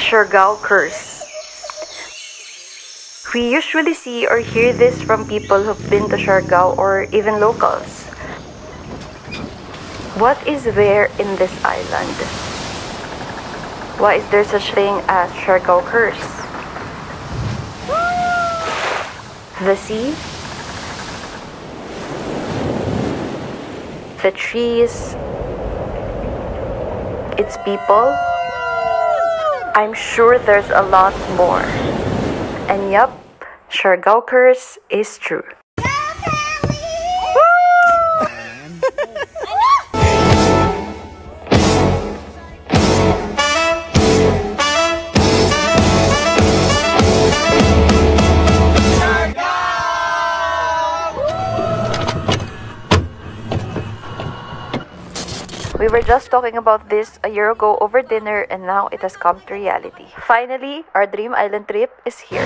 Siargao curse. We usually see or hear this from people who've been to Siargao or even locals. What is there in this island? Why is there such thing as Siargao curse? The sea? The trees? Its people? I'm sure there's a lot more. And yup, Siargao curse is true. We were just talking about this a year ago over dinner and now it has come to reality. Finally, our dream island trip is here.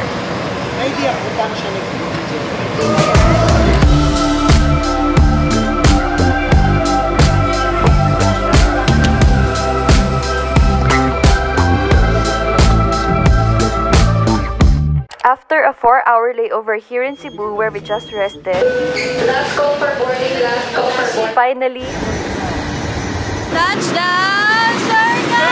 After a 4-hour layover here in Cebu where we just rested, Last call for boarding, last call for boarding. Finally, Touchdown, Siargao!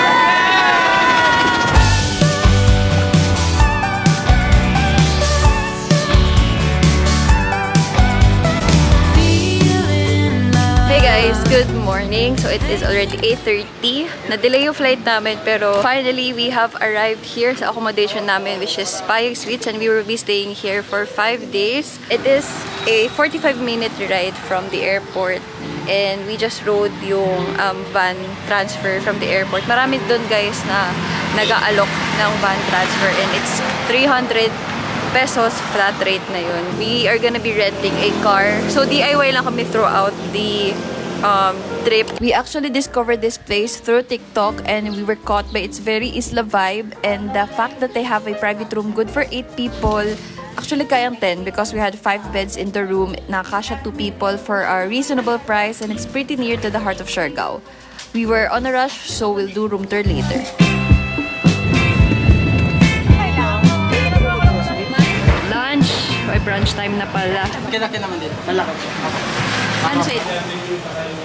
Hey guys, good morning. So it is already 8:30. Na-delay yung flight namin pero finally we have arrived here sa accommodation namin which is PAYAG Suites and we will be staying here for 5 days. It is a 45-minute ride from the airport and we just rode yung van transfer from the airport. Marami dun guys na nag-aalok ng van transfer and it's 300 pesos flat rate na yun. We are gonna be renting a car. So DIY lang kami throughout the trip. We actually discovered this place through TikTok and we were caught by its very isla vibe and the fact that they have a private room good for 8 people. Actually kayang 10 because we had 5 beds in the room. Nakasya 2 people for a reasonable price and it's pretty near to the heart of Siargao. We were on a rush so we'll do room tour later. Lunch! Ay, brunch time na pala. Kinaki naman din. Malaki. Ano sa'yo?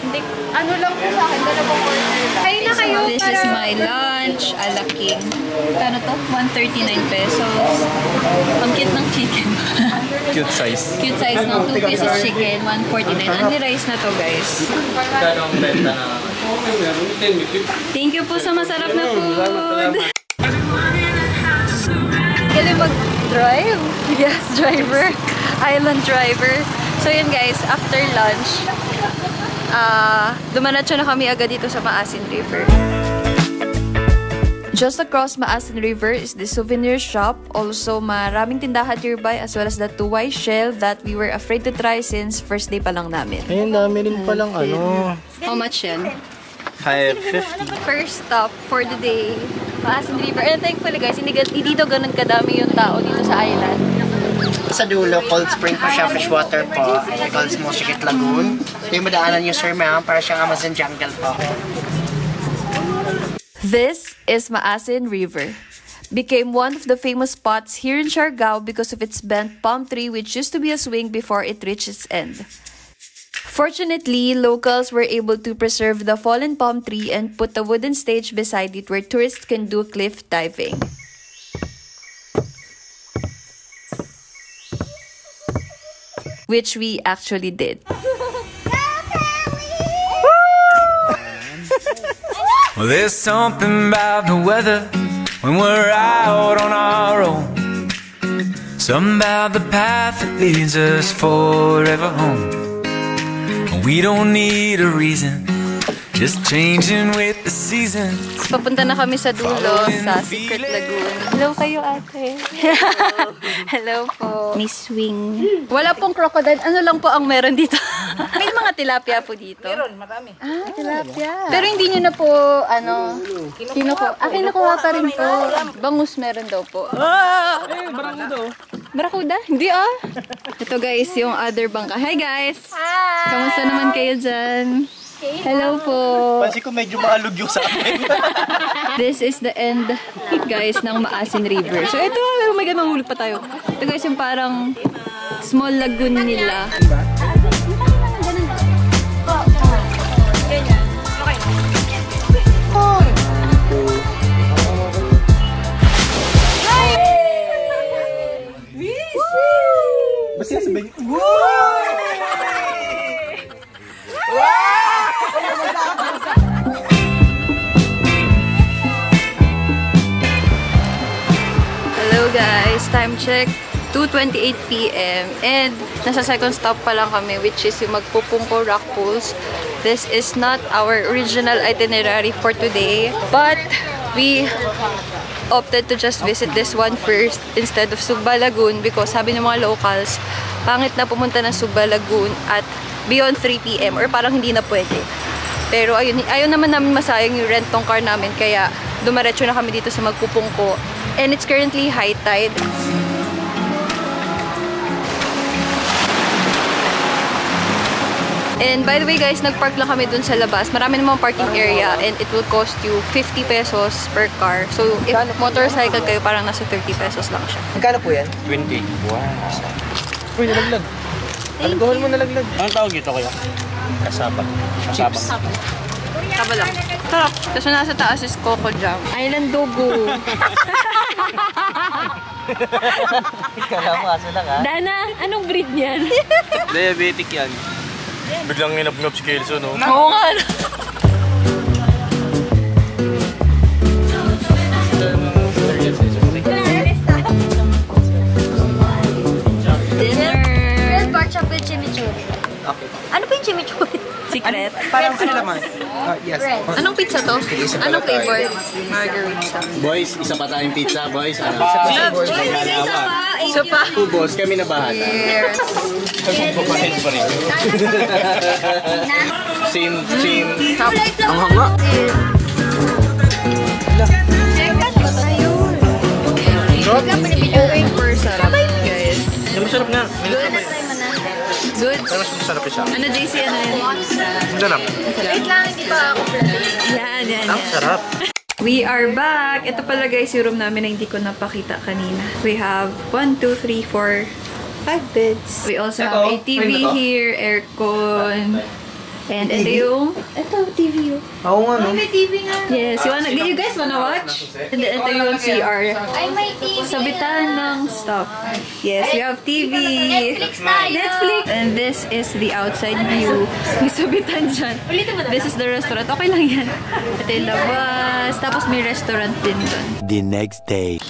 Hindi. Ano lang po sa akin? Dalawang order lang. Kayo na kayo. This is my lunch. Ala king. Ano to? 139 pesos. Ang cute ng chicken. Cute size. Cute size ng 2 pieces chicken. 149. Only rice na to guys. Thank you po sa masarap na food. Galing mag-drive. Yes, driver. Island driver. So yun guys, after lunch, dumanatso na kami agad dito sa Maasin River. Just across Maasin River is the souvenir shop. Also, maraming tindahan nearby as well as the tuwai shell that we were afraid to try since first day pa lang namin. Ayun, dami rin palang ano. How much yan? 550. First stop for the day, Maasin River. And thankfully guys, hindi dito ganun kadami yung tao dito sa island. Sa dulo, cold spring po siya, fresh water po. May cold small Sikit Lagoon. Ito yung madaanan niyo, sir ma'am, para siyang Amazon jungle po. This is Maasin River. Became one of the famous spots here in Siargao because of its bent palm tree which used to be a swing before it reached its end. Fortunately, locals were able to preserve the fallen palm tree and put a wooden stage beside it where tourists can do cliff diving. Which we actually did. Well, there's something about the weather when we're out on our own. Something about the path that leads us forever home. We don't need a reason, just changing with the seasons. Papunta na kami sa dulo sa Secret Lagoon. Hello kayo ate. Hello po. Miss Swing. Wala pong crocodile. Ano lang po ang meron dito? May mga tilapia po dito. Meron, marami. Ah, tilapia. Pero hindi nyo na po, ano, kinukuha. Ah, kinukuha pa rin po. Bangus meron daw po. Ah! Barangdo. Barakuda? Hindi ah. Ito guys, yung other bangka. Hi guys! Hi! Kamusta naman kayo dyan? Hello po. Pansin ko medyo maalog yung sa akin. This is the end, guys, ng Maasin River. So ito, oh my God, mahulog pa tayo. Ito guys, yung parang small lagoon nila. Basta sabihin. Hello guys, time check 2:28 PM and nasa second stop pa lang kami, which is yung Magpupungko Rock Pools. This is not our original itinerary for today, but we opted to just visit this one first instead of Sugba Lagoon because sabi ng mga locals, pangit na pumunta ng Sugba Lagoon at beyond 3 PM or parang hindi na pwede. Pero ayun, ayaw naman namin masayang yung rent tong car namin, kaya dumiretso na kami dito sa Magpupungko. And it's currently high tide. And by the way guys, nagpark lang kami dun sa labas. Marami namang parking area and it will cost you 50 pesos per car. So if motorcycle kayo, parang nasa 30 pesos lang siya. Magkano po yan? 20. Wow. Uy, nalaglag. Alcohol mo nalaglag. Anong tawag dito kaya? Kasabak. Chips. Taba lang. Sarap. Tapos nasa taas is Coco Jam. Island Dogo. Kala mo aso lang ha? Dana, anong breed niyan? Diabetic yan. Biglang nginap-ngap si Kelso, no? Oo nga. Dinner. Red pork chop with chimichurri. Okay. Ano pa yung chimichurri? Secret. Parang ano naman? Yes. Anong pizza to? Anong flavor? Margarita. Boys, isa pa tayong pizza, boys. Ano? So pa. Boss, kami na bahala. Cheers. Magpapahit pa rin. Same. Ang hanga. Super sarap, guys. Masarap nga. Good. Pero mas masarap siya. Ano, JC, ano yun? Masarap. Wait lang, hindi pa ako. Yan. Ang sarap. We are back! Ito pala guys, yung room namin na hindi ko napakita kanina. We have 1, 2, 3, 4, 5 beds. We also have a TV here, aircon. And ito yung... Ito, TV yun. Oo nga no? May TV nga. Yes, you guys wanna watch? And then ito yung CR. Ay, may TV. Sabitan ng stuff. Yes, we have TV. Netflix tayo. Netflix. And this is the outside view. May sabitan dyan. This is the restaurant. Okay lang yan. Ito yung labas. Tapos may restaurant din dun. The next day.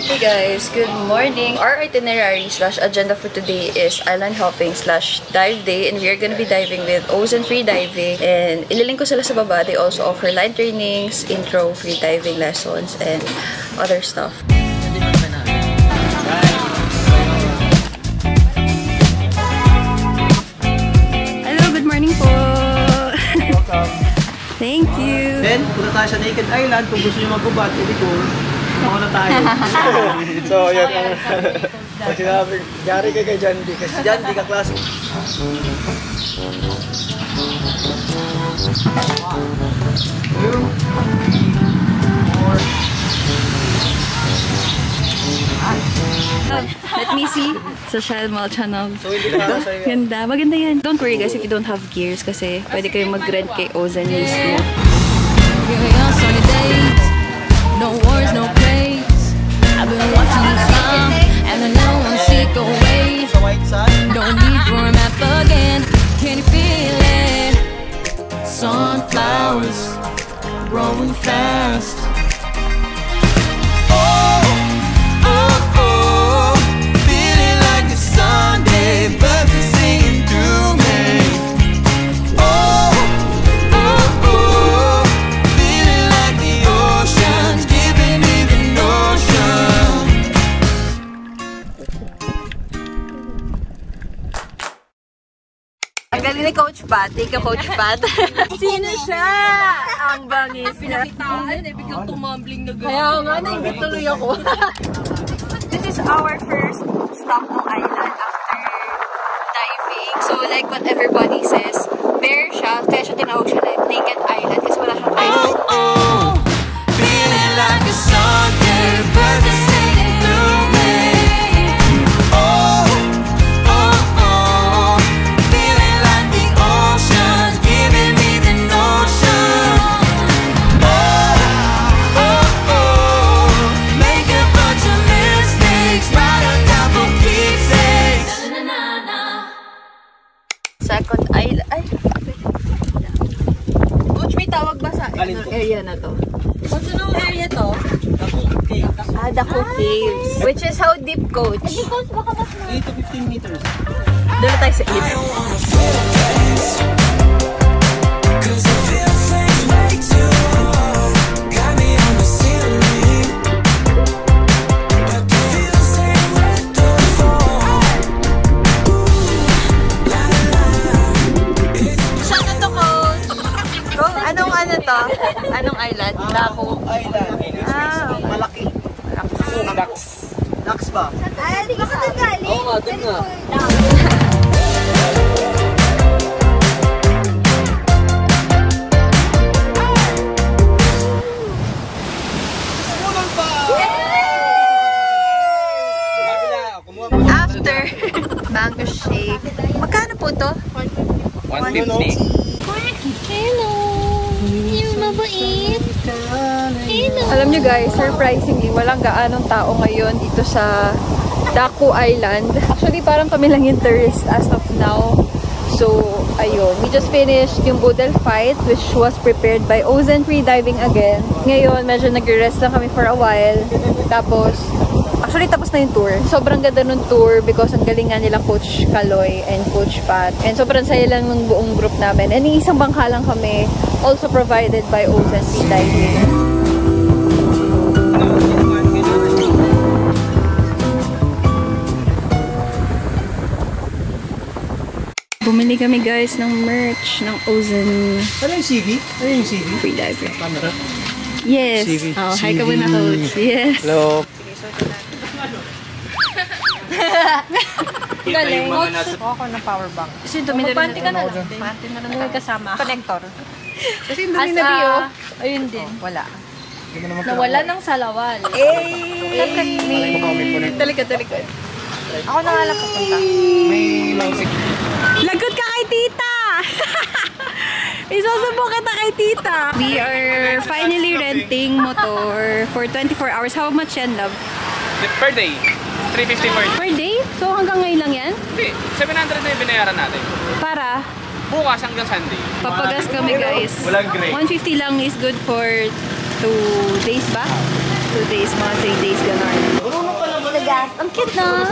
Hey guys, good morning. Our itinerary / agenda for today is island hopping / dive day, and we are gonna be diving with OZEN Freediving. And ililink ko sila sa baba. They also offer line trainings, intro freediving lessons, and other stuff. Hello, good morning po. Welcome. Thank you. Then, punta tayo sa Naked Island. Kung gusto nyo mag-ubat, hindi ko. Ako na tayo. So, yun. Pag sinabi, yari ka kay John D. Kasi John D ka klase. Let me see. Social Mall Channel. Ganda. Maganda yan. Don't worry guys if you don't have gears kasi pwede kayong mag-rent kay OZEN mismo. No wars, no praise. I've been watching the sun, and I know I'm sick away. No need for a map again. Can you feel it? Sunflowers growing fast. Oh, oh, oh, feeling like a Sunday, birds are singing through me. Oh, oh, oh, feeling like the ocean's giving me the notion. Ang galing ni Coach Pat. Take a Coach Pat. Sino siya? Ang bangis niya. Pinakitaan eh. Biglang tumambling na gano'n. Kaya nga, naibig tuloy ako. This is our first stop ng island after diving. So, like what everybody says, bare siya, kaya siya tinawag siya like naked island kasi wala siyang island. Feeling like a Sunday, breath is taking through me. Oh, oh, oh, feeling like the ocean's giving me the notion. Oh, oh, oh, make a bunch of mistakes, write them down for keepsakes. Second island. Ay, Coach, may tawag ba sa area na to? Coach, anong area to? Ah, Daku Caves. Which is how deep, Coach? Hindi, Coach, baka mas na. 8 to 15 meters. Doon tayo sa 8. Cause it feels like way too hard. Got me on the ceiling, but the feels ain't worth the fall. La la la. Saan na to, Coach? Go, anong ano to? Anong island? Daku. Island. Ah, Malaki. Ducks. Ducks ba? Ay, hindi ka sa doon galing. Oo nga, doon nga. After mango shake. Magkano po to? 150. Hello. Yung mabait. Hello. Alam nyo guys, surprisingly, walang gaanong tao ngayon dito sa Daku Island. Actually, parang kami lang yung tourist as of now. So, ayun. We just finished yung Boodle fight, which was prepared by OZEN Freediving again. Ngayon, medyo nag-rest lang kami for a while. Tapos, actually, tapos na yung tour. Sobrang ganda nung tour because ang galing nga nila Coach Kaloy and Coach Pat. And sobrang saya lang ng buong group namin. And isang bangka lang kami, also provided by OZEN Freediving. Bumili kami guys ng merch ng OZEN Ano yung CV? Ano yung CV? Freediving. Camera? Yes. CV. Oh, hi ka muna, Coach. Yes. Hello. Galing. Ako ng power bank. Kasi tumili rin Panty ka na natin. lang. Panty na lang. May kasama. Connector. Kasi dumi na biyo. Ayun din. Wala. Nawala ng salawal. Talikod. Ako na nga lang pupunta. May mausik. Lagot ka kay tita! Isusubo kita kay tita! We are finally renting motor for 24 hours. How much yan, love? Per day. 350 per day. Per day? So hanggang ngayon lang yan? Hindi. 700 na yung binayaran natin. Para? Bukas hanggang Sunday. Papagas kami guys. Walang gray. 150 lang is good for 2 days ba? 2 days, mga 3 days gano'n. Gas. Ang cute na.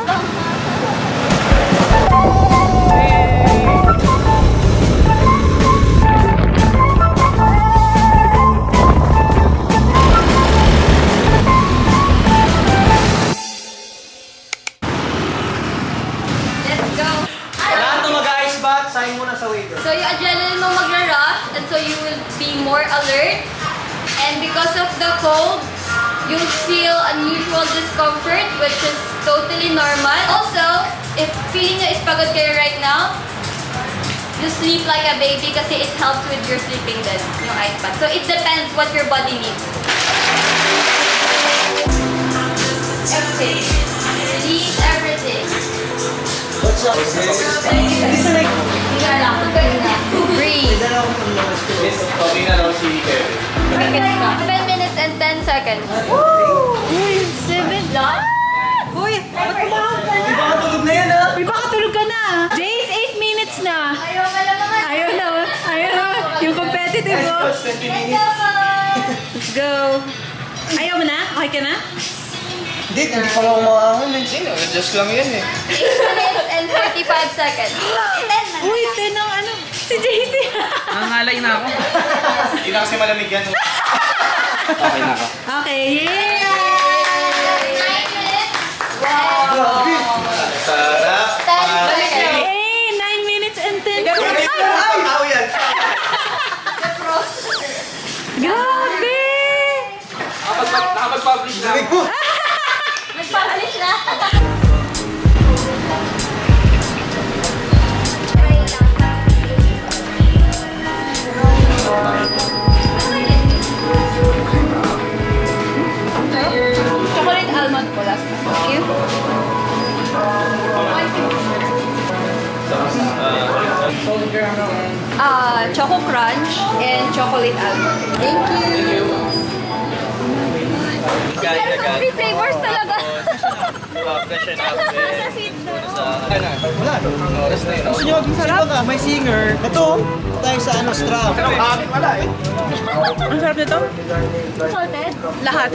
Sign muna sa waiver. So yung adrenaline mo magra-rush and so you will be more alert. And because of the cold, you'll feel unusual discomfort, which is totally normal. Also, if feeling nyo is pagod kayo right now, you sleep like a baby kasi it helps with your sleeping then, yung ice bath. So it depends what your body needs. Everything. Release everything. What's up? Breathe. Sorry na raw si Kevin. 10 minutes and 10 seconds. Woo! 7 lang? Uy! Di ba katulog na yan, ha? Uy, baka tulog ka na. Jace, 8 minutes na. Ayaw ka lang naman. Ayaw na. Yung competitive mo. 20 minutes. Let's go. Ayaw mo na? Okay ka na? Hindi pa lang ako makahon. Hindi, just lang yan eh. 8 minutes and 45 seconds. Uy, 10 ang ano. Si JC. Nangangalay na ako. Hindi na kasi malamig yan. Okay na ako. Okay. Yay! 9 minutes. Grabe. Sarap. 10 seconds. Hey, 9 minutes and 10 Ay! Tao yan. Grabe! Nakapag-publish na ako. Nagpabilis na. Chocolate almond po last. Thank you. Choco crunch and chocolate almond. Thank you. Three flavors talaga. Gusto nyo, sino ka? May singer. Ito, tayo sa ano, straw. Ang sarap nito? Salted? Lahat.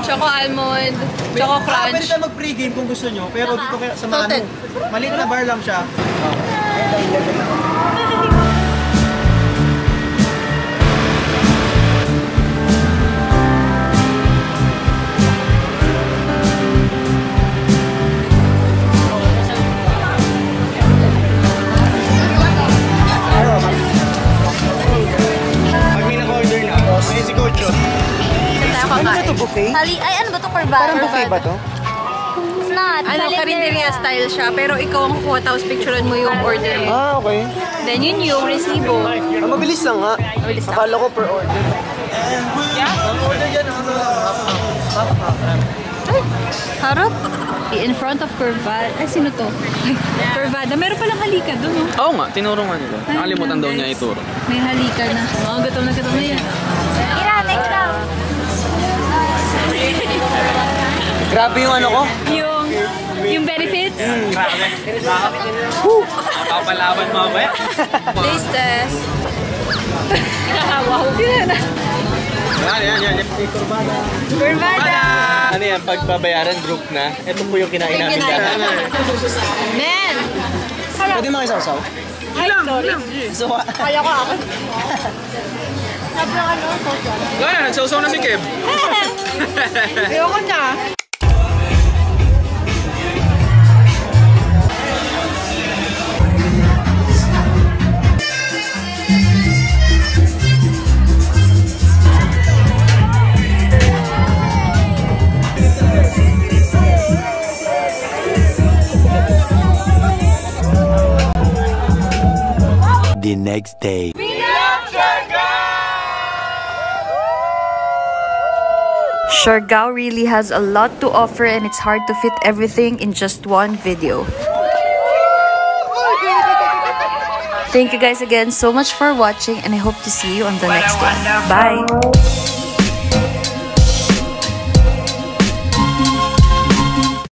Choco almond, choco crunch. Pwede tayo mag-pregame kung gusto nyo, pero dito kaya sa Manu. Maliit na bar lang siya. Ay, ano ba ito? Corbata? Parang buffet ba to? It's not. Ano, karinderya style siya, pero ikaw ang kukuha tapos picturean mo yung order mo. Ah, okay. Then yun yung resibo. Mabilis lang nga. Mabilis lang. Akala ko per order. Ang order yan, Harap. In front of Curvada. Ay, sino to? Curvada. Meron palang halika doon, no? Oo nga, tinuro nga nila. Nakalimutan daw niya ituro. May halika na. Oo, gutom na yan. Ira, next time. Grabe yung ano ko. Yung benefits? Grabe. Papalaban mo ba? Taste test. Wow. Yan. Yan. Curvada. Ano yan, pagbabayaran group na, ito po yung kinain namin dahil. Men! Pwede makisaw-saw? Ilang. So, Kaya ko ako. Sabi ng ano, Gana, nagsausaw na si Kev. Ayoko na. The next day. Siargao really has a lot to offer and it's hard to fit everything in just one video. Thank you guys again so much for watching and I hope to see you on the next one. Bye!